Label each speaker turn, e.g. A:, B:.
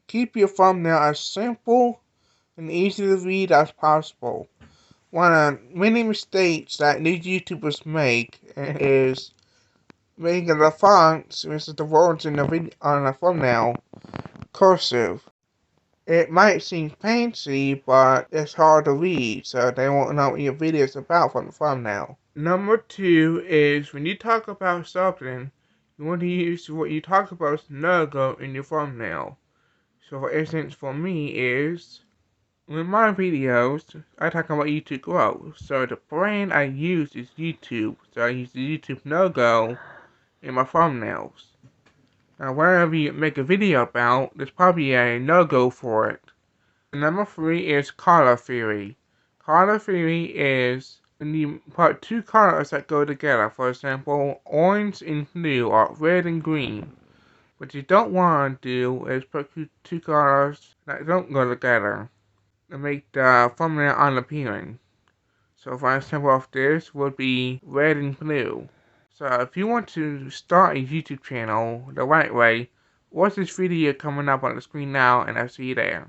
A: Keep your thumbnail as simple and easy to read as possible. One of many mistakes that new YouTubers make is making the fonts, which is the words in the video on the thumbnail, cursive. It might seem fancy, but it's hard to read, so they won't know what your video is about from the thumbnail. Number 2 is when you talk about something, you want to use what you talk about as logo in your thumbnail. So for instance, for me is, with my videos, I talk about YouTube growth. So the brand I use is YouTube. So I use the YouTube logo in my thumbnails. Now whenever you make a video about, there's probably a logo for it. Number 3 is color theory. Color theory is when you put two colors that go together. For example, orange and blue or red and green. What you don't want to do is put two colors that don't go together to make the thumbnail unappealing. So for example of this would be red and blue. So if you want to start a YouTube channel the right way, watch this video coming up on the screen now and I'll see you there.